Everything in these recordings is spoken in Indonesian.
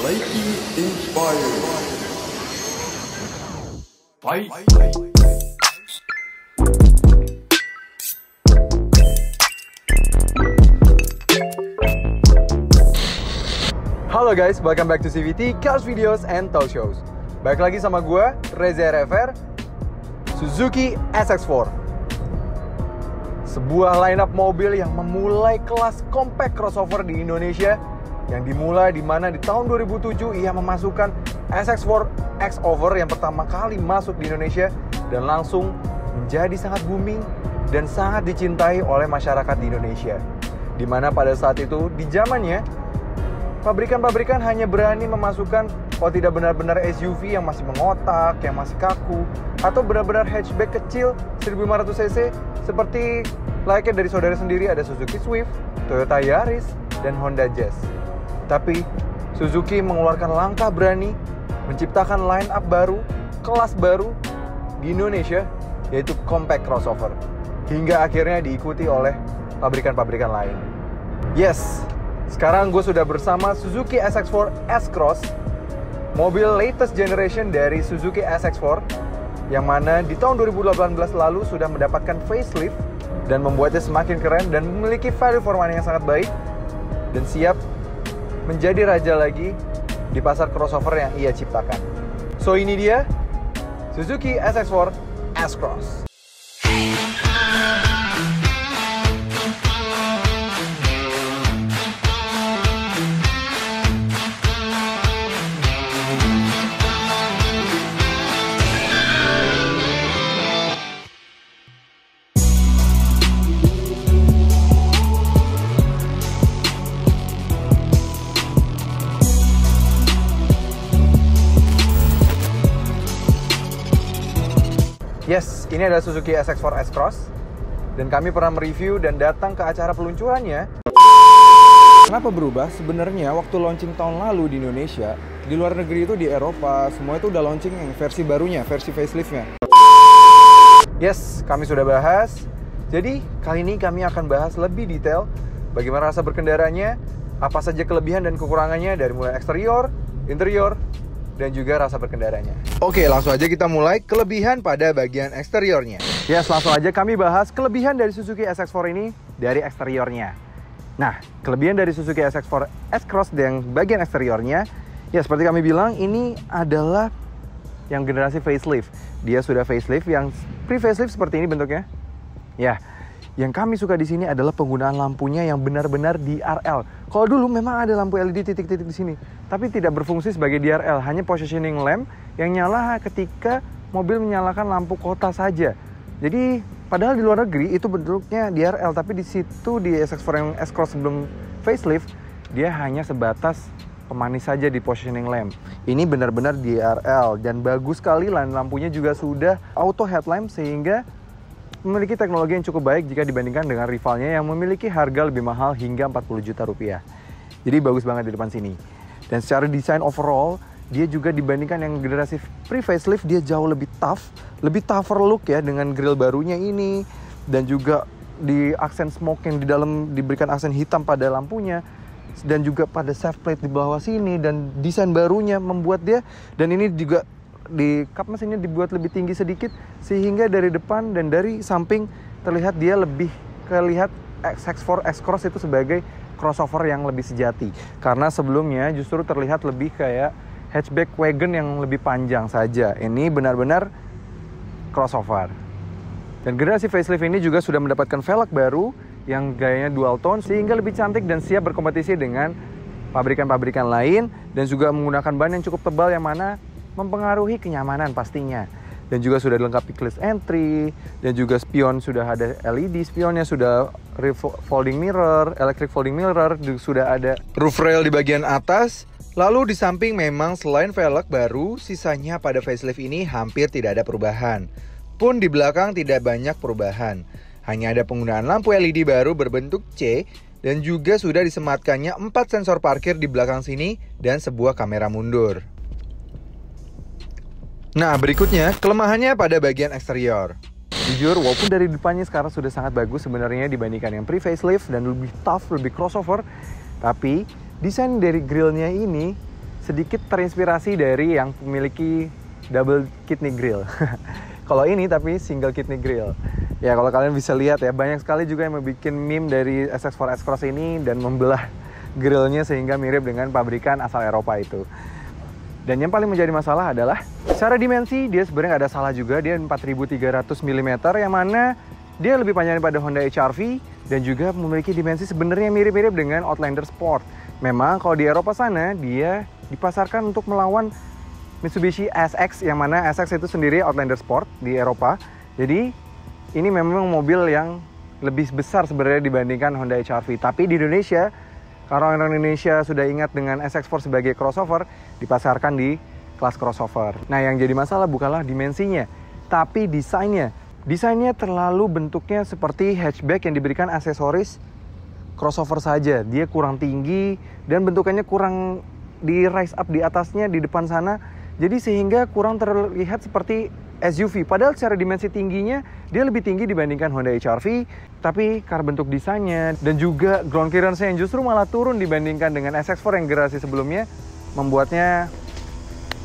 Lately inspired. Fight. Halo guys, welcome back to CVT, Cars Videos and Talk Shows. Balik lagi sama gue, Reza RFR, Suzuki SX4. Sebuah lineup mobil yang memulai kelas compact crossover di Indonesia, yang dimulai di mana di tahun 2007 ia memasukkan SX4 X-Over yang pertama kali masuk di Indonesia dan langsung menjadi sangat booming dan sangat dicintai oleh masyarakat di Indonesia. Dimana pada saat itu, di zamannya, pabrikan-pabrikan hanya berani memasukkan kalau tidak benar-benar SUV yang masih mengotak, yang masih kaku, atau benar-benar hatchback kecil 1500cc seperti layaknya dari saudara sendiri ada Suzuki Swift, Toyota Yaris, dan Honda Jazz. Tapi Suzuki mengeluarkan langkah berani menciptakan line up baru, kelas baru di Indonesia, yaitu compact crossover, hingga akhirnya diikuti oleh pabrikan-pabrikan lain. Yes, sekarang gue sudah bersama Suzuki SX4 S-Cross, mobil latest generation dari Suzuki SX4, yang mana di tahun 2018 lalu sudah mendapatkan facelift dan membuatnya semakin keren dan memiliki value for money yang sangat baik dan siap menjadi raja lagi di pasar crossover yang ia ciptakan. So ini dia Suzuki SX4 S-Cross. Yes, ini adalah Suzuki SX4 S-Cross dan kami pernah mereview dan datang ke acara peluncurannya. Kenapa berubah? Sebenarnya waktu launching tahun lalu di Indonesia, di luar negeri itu di Eropa, semua itu udah launching yang versi barunya, versi faceliftnya. Yes, kami sudah bahas. Jadi kali ini kami akan bahas lebih detail bagaimana rasa berkendaranya, apa saja kelebihan dan kekurangannya dari mulai eksterior, interior, dan juga rasa berkendaranya. Oke, langsung aja kita mulai kelebihan pada bagian eksteriornya. Yes, langsung aja kami bahas kelebihan dari Suzuki SX4 ini dari eksteriornya. Nah, kelebihan dari Suzuki SX4 S-Cross yang bagian eksteriornya, ya seperti kami bilang, ini adalah yang generasi facelift. Dia sudah facelift, yang pre-facelift seperti ini bentuknya. Ya, yang kami suka di sini adalah penggunaan lampunya yang benar-benar DRL. Kalau dulu memang ada lampu LED titik-titik di sini, tapi tidak berfungsi sebagai DRL, hanya positioning lamp yang nyala ketika mobil menyalakan lampu kota saja. Jadi padahal di luar negeri itu bentuknya DRL, tapi di situ di SX4 yang S-Cross sebelum facelift dia hanya sebatas pemanis saja di positioning lamp. Ini benar-benar DRL dan bagus sekali, lampunya juga sudah auto headlamp sehingga memiliki teknologi yang cukup baik jika dibandingkan dengan rivalnya yang memiliki harga lebih mahal hingga 40 juta rupiah. Jadi bagus banget di depan sini. Dan secara desain overall, dia juga dibandingkan yang generasi pre-facelift, dia jauh lebih tougher look ya dengan grill barunya ini. Dan juga di aksen smoke yang di dalam diberikan aksen hitam pada lampunya. Dan juga pada safety plate di bawah sini. Dan desain barunya membuat dia, dan ini juga di kap mesinnya dibuat lebih tinggi sedikit sehingga dari depan dan dari samping terlihat dia lebih kelihatan SX4 S-Cross itu sebagai crossover yang lebih sejati, karena sebelumnya justru terlihat lebih kayak hatchback wagon yang lebih panjang saja. Ini benar-benar crossover. Dan generasi facelift ini juga sudah mendapatkan velg baru yang gayanya dual tone sehingga lebih cantik dan siap berkompetisi dengan pabrikan-pabrikan lain, dan juga menggunakan ban yang cukup tebal yang mana mempengaruhi kenyamanan pastinya. Dan juga sudah dilengkapi keyless entry, dan juga spion sudah ada LED, spionnya sudah folding mirror, electric folding mirror, sudah ada roof rail di bagian atas. Lalu di samping memang selain velg baru, sisanya pada facelift ini hampir tidak ada perubahan. Pun di belakang tidak banyak perubahan. Hanya ada penggunaan lampu LED baru berbentuk C, dan juga sudah disematkannya 4 sensor parkir di belakang sini dan sebuah kamera mundur. Nah, berikutnya kelemahannya pada bagian eksterior. Jujur, walaupun dari depannya sekarang sudah sangat bagus sebenarnya dibandingkan yang pre-facelift dan lebih tough, lebih crossover, tapi desain dari grillnya ini sedikit terinspirasi dari yang memiliki double kidney grill. Kalau ini tapi single kidney grill. Ya kalau kalian bisa lihat ya, banyak sekali juga yang membuat meme dari SX4 S-Cross ini dan membelah grillnya sehingga mirip dengan pabrikan asal Eropa itu. Dan yang paling menjadi masalah adalah secara dimensi dia sebenarnya nggak ada salah juga, dia 4300 mm yang mana dia lebih panjang daripada Honda HR-V dan juga memiliki dimensi sebenarnya mirip-mirip dengan Outlander Sport. Memang kalau di Eropa sana dia dipasarkan untuk melawan Mitsubishi SX, yang mana SX itu sendiri Outlander Sport di Eropa. Jadi ini memang mobil yang lebih besar sebenarnya dibandingkan Honda HR-V. Tapi di Indonesia, karena orang Indonesia sudah ingat dengan SX4 sebagai crossover, dipasarkan di kelas crossover. Nah yang jadi masalah bukanlah dimensinya, tapi desainnya. Desainnya terlalu bentuknya seperti hatchback yang diberikan aksesoris crossover saja. Dia kurang tinggi dan bentukannya kurang di rise up di atasnya di depan sana. Jadi sehingga kurang terlihat seperti SUV. Padahal secara dimensi tingginya dia lebih tinggi dibandingkan Honda HR-V. Tapi karena bentuk desainnya dan juga ground clearance yang justru malah turun dibandingkan dengan SX4 yang generasi sebelumnya, membuatnya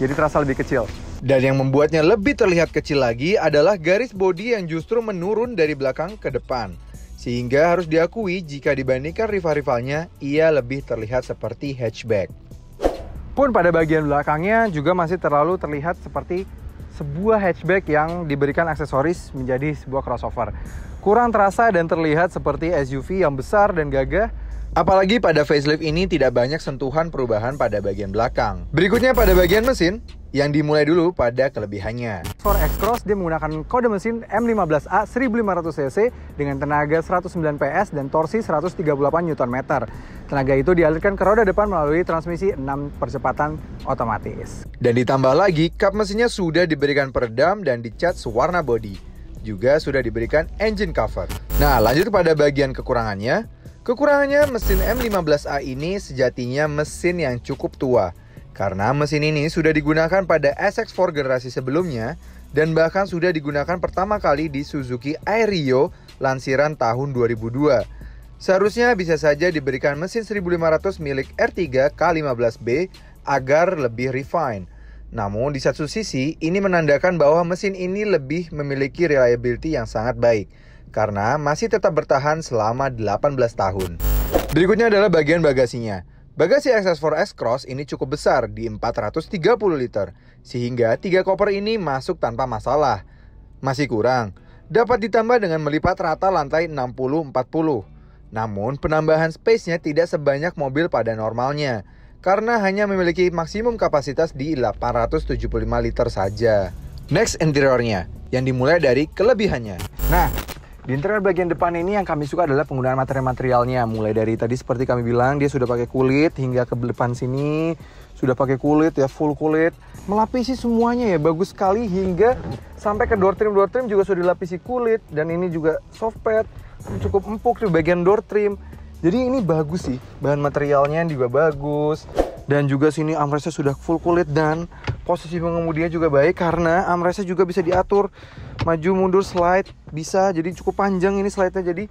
jadi terasa lebih kecil. Dan yang membuatnya lebih terlihat kecil lagi adalah garis bodi yang justru menurun dari belakang ke depan. Sehingga harus diakui jika dibandingkan rival-rivalnya, ia lebih terlihat seperti hatchback. Pun pada bagian belakangnya juga masih terlalu terlihat seperti sebuah hatchback yang diberikan aksesoris menjadi sebuah crossover. Kurang terasa dan terlihat seperti SUV yang besar dan gagah. Apalagi pada facelift ini tidak banyak sentuhan perubahan pada bagian belakang. Berikutnya pada bagian mesin, yang dimulai dulu pada kelebihannya. For X-Cross dia menggunakan kode mesin M15A 1500cc dengan tenaga 109 PS dan torsi 138 Nm. Tenaga itu dialirkan ke roda depan melalui transmisi 6 percepatan otomatis. Dan ditambah lagi, kap mesinnya sudah diberikan peredam dan dicat sewarna bodi. Juga sudah diberikan engine cover. Nah, lanjut pada bagian kekurangannya. Kekurangannya mesin M15A ini sejatinya mesin yang cukup tua. Karena mesin ini sudah digunakan pada SX4 generasi sebelumnya dan bahkan sudah digunakan pertama kali di Suzuki Airio lansiran tahun 2002. Seharusnya bisa saja diberikan mesin 1500 milik R3 K15B agar lebih refine. Namun di satu sisi ini menandakan bahwa mesin ini lebih memiliki reliability yang sangat baik karena masih tetap bertahan selama 18 tahun. Berikutnya adalah bagian bagasinya. Bagasi SX4 S-Cross ini cukup besar di 430 liter, sehingga 3 koper ini masuk tanpa masalah. Masih kurang, dapat ditambah dengan melipat rata lantai 60-40. Namun penambahan space-nya tidak sebanyak mobil pada normalnya, karena hanya memiliki maksimum kapasitas di 875 liter saja. Next, interiornya, yang dimulai dari kelebihannya. Nah, di interior bagian depan ini yang kami suka adalah penggunaan material-materialnya. Mulai dari tadi seperti kami bilang, dia sudah pakai kulit hingga ke depan sini. Sudah pakai kulit ya, full kulit. Melapisi semuanya ya, bagus sekali hingga sampai ke door trim juga sudah dilapisi kulit. Dan ini juga soft pad, cukup empuk di bagian door trim. Jadi ini bagus sih, bahan materialnya juga bagus. Dan juga sini armrestnya sudah full kulit dan posisi pengemudinya juga baik karena armrestnya juga bisa diatur maju mundur slide bisa, jadi cukup panjang ini slide-nya, jadi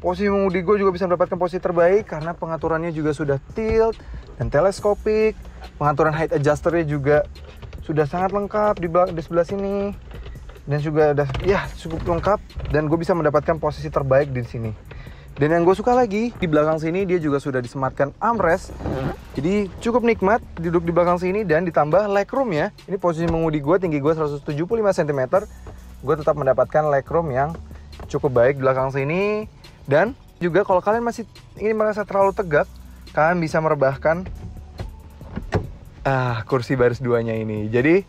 posisi pengemudi gue juga bisa mendapatkan posisi terbaik karena pengaturannya juga sudah tilt dan teleskopik. Pengaturan height adjusternya juga sudah sangat lengkap di sebelah sini dan juga udah ya cukup lengkap dan gue bisa mendapatkan posisi terbaik di sini. Dan yang gue suka lagi, di belakang sini dia juga sudah disematkan armrest. Jadi cukup nikmat duduk di belakang sini dan ditambah legroom ya. Ini posisi mengemudi gue, tinggi gue 175 cm. Gue tetap mendapatkan legroom yang cukup baik di belakang sini. Dan juga kalau kalian masih ingin merasa terlalu tegak, kalian bisa merebahkan kursi baris 2-nya ini. Jadi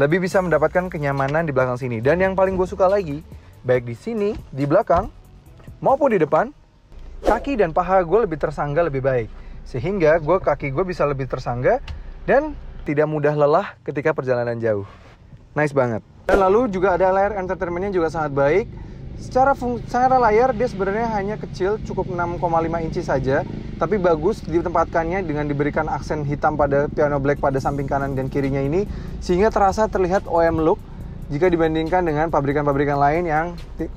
lebih bisa mendapatkan kenyamanan di belakang sini. Dan yang paling gue suka lagi, baik di sini, di belakang, maupun di depan, kaki dan paha gue lebih tersangga lebih baik. Sehingga kaki gue bisa lebih tersangga dan tidak mudah lelah ketika perjalanan jauh. Nice banget. Dan lalu juga ada layar entertainmentnya juga sangat baik. Secara layar dia sebenarnya hanya kecil, cukup 6,5 inci saja. Tapi bagus ditempatkannya dengan diberikan aksen hitam pada piano black pada samping kanan dan kirinya ini. Sehingga terasa terlihat OEM look jika dibandingkan dengan pabrikan-pabrikan lain yang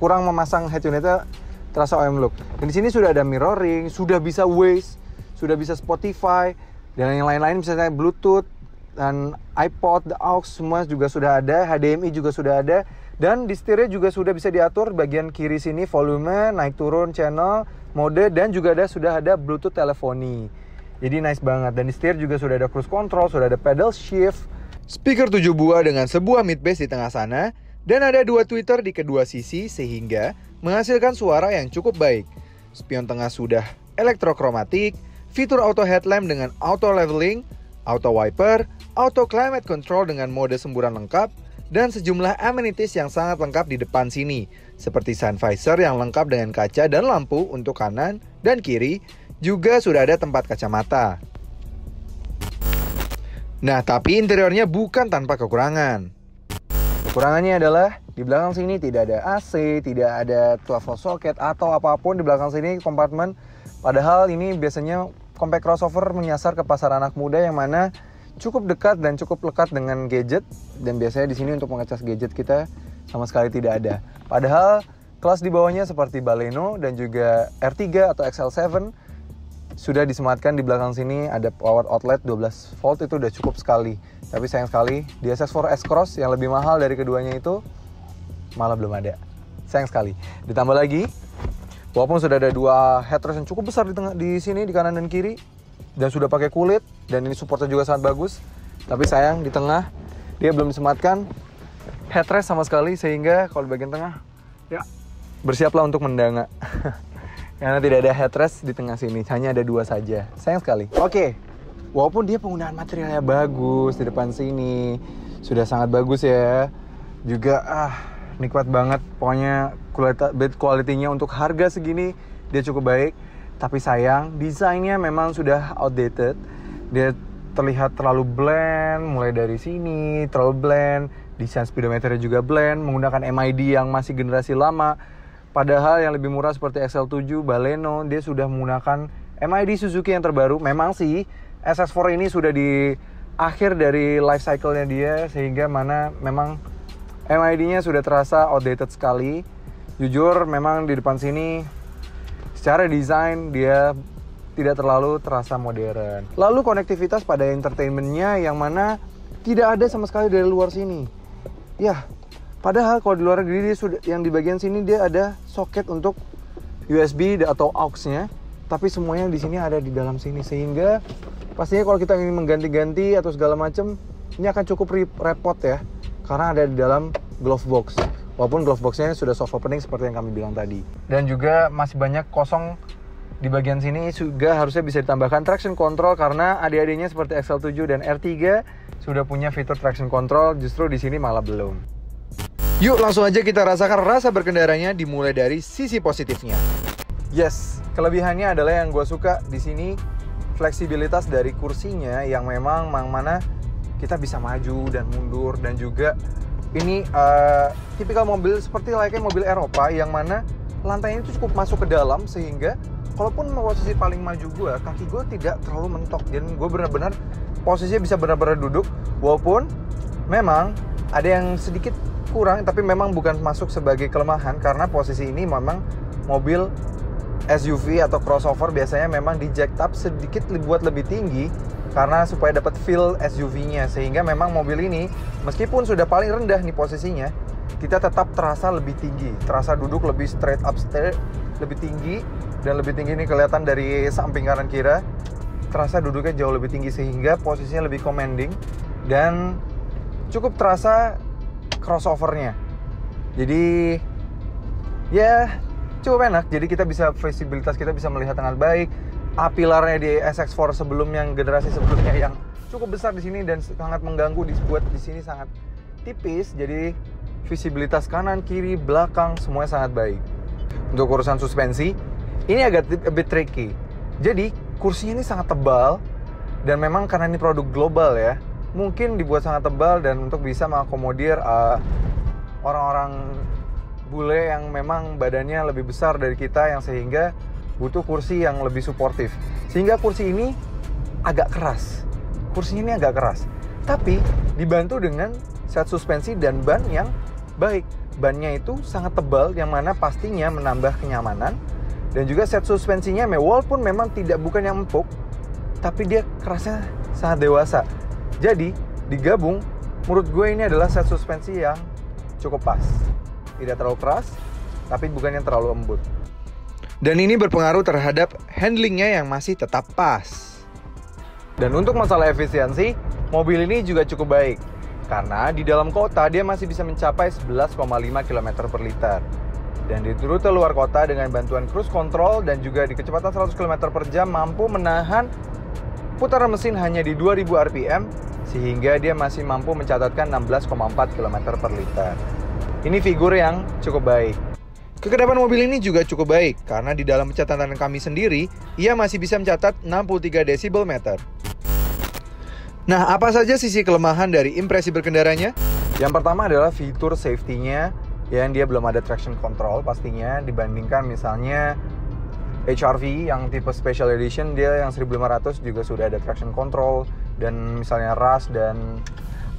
kurang memasang head unitnya terasa OEM look. Dan di sini sudah ada mirroring, sudah bisa Waze, sudah bisa Spotify, Dan yang lain-lain misalnya Bluetooth dan iPod, the aux semua juga sudah ada, HDMI juga sudah ada. Dan di setirnya juga sudah bisa diatur bagian kiri sini volume, naik turun channel, mode, dan juga sudah ada Bluetooth teleponi. Jadi nice banget. Dan di setir juga sudah ada cruise control, sudah ada pedal shift, speaker 7 buah dengan sebuah mid bass di tengah sana, dan ada 2 tweeter di kedua sisi sehingga menghasilkan suara yang cukup baik. Spion tengah sudah elektrokromatik, fitur auto headlamp dengan auto leveling, auto wiper, auto climate control dengan mode semburan lengkap, dan sejumlah amenities yang sangat lengkap di depan sini, seperti sun visor yang lengkap dengan kaca dan lampu untuk kanan dan kiri, juga sudah ada tempat kacamata. Nah, tapi interiornya bukan tanpa kekurangan. Kekurangannya adalah di belakang sini tidak ada AC, tidak ada 12 volt socket atau apapun di belakang sini kompartemen. Padahal ini biasanya compact crossover menyasar ke pasar anak muda yang mana cukup dekat dan cukup lekat dengan gadget. Dan biasanya di sini untuk mengecas gadget kita sama sekali tidak ada. Padahal kelas di bawahnya seperti Baleno dan juga R3 atau XL7 sudah disematkan di belakang sini, ada power outlet 12 volt, itu udah cukup sekali. Tapi sayang sekali di SX4 S-Cross yang lebih mahal dari keduanya itu malah belum ada. Sayang sekali. Ditambah lagi, walaupun sudah ada 2 headrest yang cukup besar di sini di kanan dan kiri dan sudah pakai kulit dan ini supportnya juga sangat bagus, tapi sayang di tengah dia belum disematkan headrest sama sekali, sehingga kalau di bagian tengah ya bersiaplah untuk mendanga. Karena tidak ada headrest di tengah sini, hanya ada 2 saja. Sayang sekali. Oke, walaupun dia penggunaan materialnya bagus di depan sini, sudah sangat bagus ya. Juga nikmat banget. Pokoknya build quality-nya untuk harga segini dia cukup baik. Tapi sayang, desainnya memang sudah outdated. Dia terlihat terlalu bland, mulai dari sini terlalu bland. Desain speedometernya juga bland, menggunakan MID yang masih generasi lama. Padahal yang lebih murah seperti XL7, Baleno, dia sudah menggunakan MID Suzuki yang terbaru. Memang sih, SX4 ini sudah di akhir dari life cycle-nya dia, sehingga mana memang MID-nya sudah terasa outdated sekali. Jujur, memang di depan sini, secara desain dia tidak terlalu terasa modern. Lalu konektivitas pada entertainment-nya yang mana tidak ada sama sekali dari luar sini. Ya, padahal kalau di luar negeri dia sudah, yang di bagian sini dia ada soket untuk USB atau aux-nya, tapi semuanya di sini ada di dalam sini, sehingga pastinya kalau kita ingin mengganti-ganti atau segala macam ini akan cukup repot ya, karena ada di dalam glove box. Walaupun glove box-nya sudah soft opening seperti yang kami bilang tadi, dan juga masih banyak kosong di bagian sini. Juga harusnya bisa ditambahkan traction control karena adik-adiknya seperti XL7 dan R3 sudah punya fitur traction control, justru di sini malah belum. Yuk langsung aja kita rasakan rasa berkendaranya, dimulai dari sisi positifnya. Yes, kelebihannya adalah yang gue suka di sini fleksibilitas dari kursinya yang memang mana kita bisa maju dan mundur, dan juga ini tipikal mobil seperti layaknya mobil Eropa yang mana lantainya itu cukup masuk ke dalam, sehingga kalaupun posisi paling maju gue, kaki gue tidak terlalu mentok dan gue benar-benar posisinya bisa benar-benar duduk. Walaupun memang ada yang sedikit kurang, tapi memang bukan masuk sebagai kelemahan, karena posisi ini memang mobil SUV atau crossover biasanya memang di jack up sedikit buat lebih tinggi karena supaya dapat feel SUV-nya, sehingga memang mobil ini meskipun sudah paling rendah nih posisinya, kita tetap terasa lebih tinggi, terasa duduk lebih straight up, lebih tinggi, dan lebih tinggi ini kelihatan dari samping kanan kiri, terasa duduknya jauh lebih tinggi sehingga posisinya lebih commanding dan cukup terasa crossover-nya. Jadi ya cukup enak. Jadi kita bisa, visibilitas kita bisa melihat dengan baik. Pilarnya di SX4 sebelum yang generasi sebelumnya yang cukup besar di sini dan sangat mengganggu, dibuat di sini sangat tipis. Jadi visibilitas kanan, kiri, belakang semuanya sangat baik. Untuk urusan suspensi, ini agak a bit tricky. Jadi kursinya ini sangat tebal dan memang karena ini produk global ya, mungkin dibuat sangat tebal dan untuk bisa mengakomodir orang-orang bule yang memang badannya lebih besar dari kita, yang sehingga butuh kursi yang lebih suportif. Sehingga kursi ini agak keras. Kursinya ini agak keras. Tapi dibantu dengan set suspensi dan ban yang baik. Bannya itu sangat tebal yang mana pastinya menambah kenyamanan. Dan juga set suspensinya walaupun memang bukan yang empuk, tapi dia kerasnya sangat dewasa. Jadi digabung, menurut gue ini adalah set suspensi yang cukup pas. Tidak terlalu keras, tapi bukan yang terlalu lembut. Dan ini berpengaruh terhadap handlingnya yang masih tetap pas. Dan untuk masalah efisiensi, mobil ini juga cukup baik. Karena di dalam kota dia masih bisa mencapai 11,5 km per liter. Dan di rute luar kota dengan bantuan cruise control dan juga di kecepatan 100 km per jam mampu menahan putaran mesin hanya di 2000 rpm, sehingga dia masih mampu mencatatkan 16,4 km per liter. Ini figur yang cukup baik. Kekedapan mobil ini juga cukup baik, karena di dalam pencatatan kami sendiri, ia masih bisa mencatat 63 desibel meter. Nah, apa saja sisi kelemahan dari impresi berkendaranya? Yang pertama adalah fitur safety-nya, yang dia belum ada traction control pastinya, dibandingkan misalnya HR-V yang tipe Special Edition, dia yang 1500 juga sudah ada traction control, dan misalnya Rush dan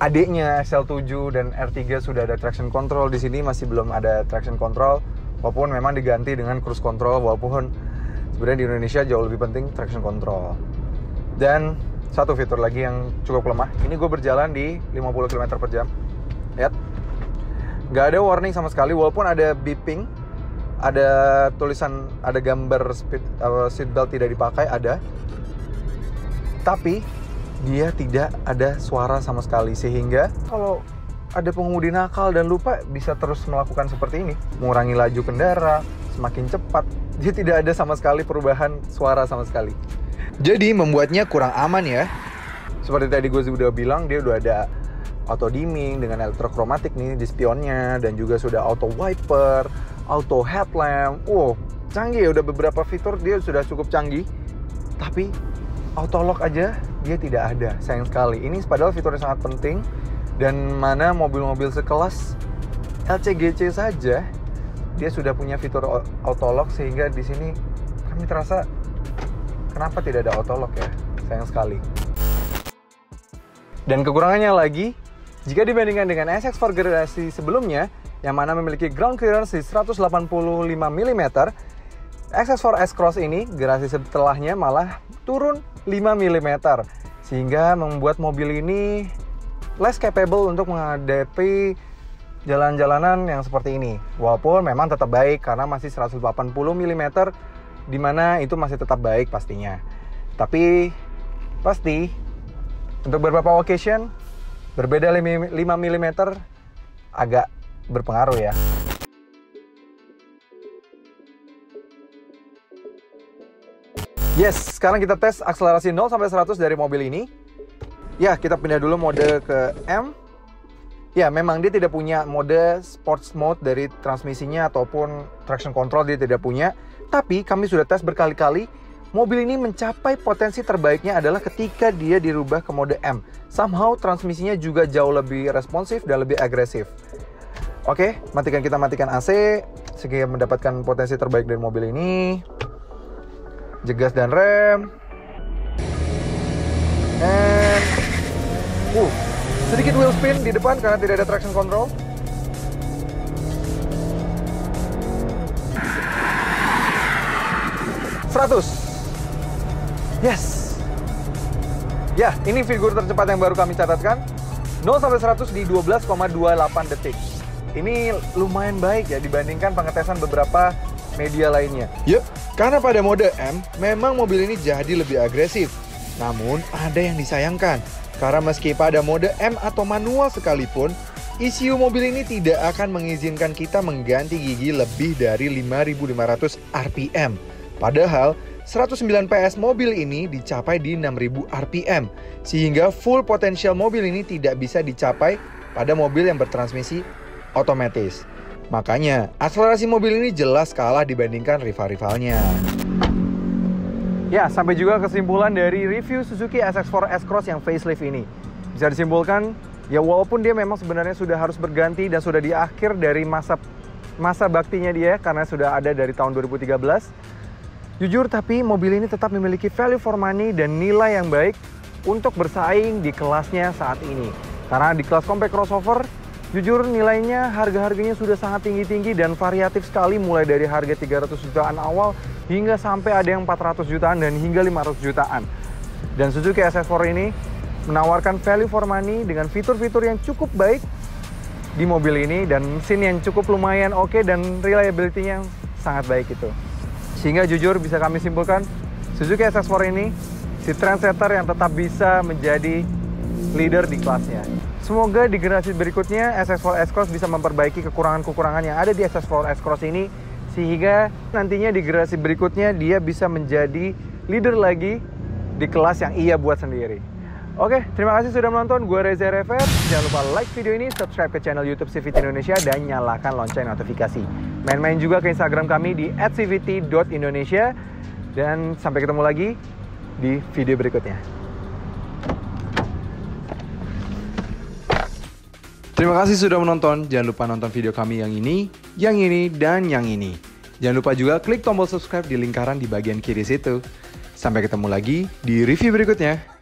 adiknya XL7 dan R3 sudah ada traction control. Di sini masih belum ada traction control, walaupun memang diganti dengan cruise control, walaupun sebenarnya di Indonesia jauh lebih penting traction control. Dan satu fitur lagi yang cukup lemah, ini gue berjalan di 50 km per jam. Lihat, nggak ada warning sama sekali, walaupun ada beeping, ada tulisan, ada gambar seatbelt tidak dipakai, ada. Tapi dia tidak ada suara sama sekali, sehingga kalau ada pengemudi nakal dan lupa bisa terus melakukan seperti ini, mengurangi laju kendara, semakin cepat. Dia tidak ada sama sekali perubahan suara sama sekali. Jadi membuatnya kurang aman ya. Seperti tadi gue sudah bilang, dia udah ada auto dimming dengan elektrokromatik nih di spionnya, dan juga sudah auto wiper, auto headlamp. Canggih ya, udah beberapa fitur dia sudah cukup canggih. Tapi auto lock aja dia tidak ada, sayang sekali. Ini padahal fiturnya sangat penting, dan mana mobil-mobil sekelas LCGC saja dia sudah punya fitur auto lock, sehingga di sini kami terasa kenapa tidak ada auto lock ya, sayang sekali. Dan kekurangannya lagi, jika dibandingkan dengan SX4 generasi sebelumnya yang mana memiliki ground clearance di 185 mm, SX4 S-Cross ini generasi setelahnya malah turun 5 mm, sehingga membuat mobil ini less capable untuk menghadapi jalan-jalanan yang seperti ini. Walaupun memang tetap baik karena masih 180 mm, dimana itu masih tetap baik pastinya. Tapi pasti untuk beberapa occasion berbeda 5 mm agak berpengaruh ya. Yes, sekarang kita tes akselerasi 0 sampai 100 dari mobil ini. Ya, kita pindah dulu mode ke M. Ya, memang dia tidak punya mode sports mode dari transmisinya ataupun traction control, dia tidak punya. Tapi kami sudah tes berkali-kali, mobil ini mencapai potensi terbaiknya adalah ketika dia dirubah ke mode M. Somehow transmisinya juga jauh lebih responsif dan lebih agresif. Oke, kita matikan AC sehingga mendapatkan potensi terbaik dari mobil ini. Jegas dan rem. And sedikit wheel spin di depan karena tidak ada traction control. Yes. Ya, ini figur tercepat yang baru kami catatkan. 0 sampai 100 di 12,28 detik. Ini lumayan baik ya dibandingkan pengetesan beberapa media lainnya. Yup, karena pada mode M memang mobil ini jadi lebih agresif. Namun ada yang disayangkan, karena meski pada mode M atau manual sekalipun, ECU mobil ini tidak akan mengizinkan kita mengganti gigi lebih dari 5.500 rpm. Padahal 109 PS mobil ini dicapai di 6.000 rpm, sehingga full potensial mobil ini tidak bisa dicapai pada mobil yang bertransmisi otomatis. Makanya akselerasi mobil ini jelas kalah dibandingkan rival-rivalnya. Ya, sampai juga kesimpulan dari review Suzuki SX4 S-Cross yang facelift ini. Bisa disimpulkan, ya walaupun dia memang sebenarnya sudah harus berganti dan sudah di akhir dari masa baktinya dia karena sudah ada dari tahun 2013. Jujur, tapi mobil ini tetap memiliki value for money dan nilai yang baik untuk bersaing di kelasnya saat ini. Karena di kelas compact crossover, jujur nilainya harga-harganya sudah sangat tinggi-tinggi dan variatif sekali, mulai dari harga 300 jutaan awal hingga sampai ada yang 400 jutaan dan hingga 500 jutaan. Dan Suzuki SX4 ini menawarkan value for money dengan fitur-fitur yang cukup baik di mobil ini dan mesin yang cukup lumayan oke dan reliability-nya sangat baik itu. Sehingga jujur bisa kami simpulkan Suzuki SX4 ini si trendsetter yang tetap bisa menjadi leader di kelasnya. Semoga di generasi berikutnya SX4 S-Cross bisa memperbaiki kekurangan-kekurangan yang ada di SX4 S-Cross ini sehingga nantinya di generasi berikutnya dia bisa menjadi leader lagi di kelas yang ia buat sendiri. Oke, terima kasih sudah menonton. Gue Reza Rever. Jangan lupa like video ini, subscribe ke channel YouTube CVT Indonesia, dan nyalakan lonceng notifikasi. Main-main juga ke Instagram kami di @cvt.indonesia. Dan sampai ketemu lagi di video berikutnya. Terima kasih sudah menonton. Jangan lupa nonton video kami yang ini, dan yang ini. Jangan lupa juga klik tombol subscribe di lingkaran di bagian kiri situ. Sampai ketemu lagi di review berikutnya.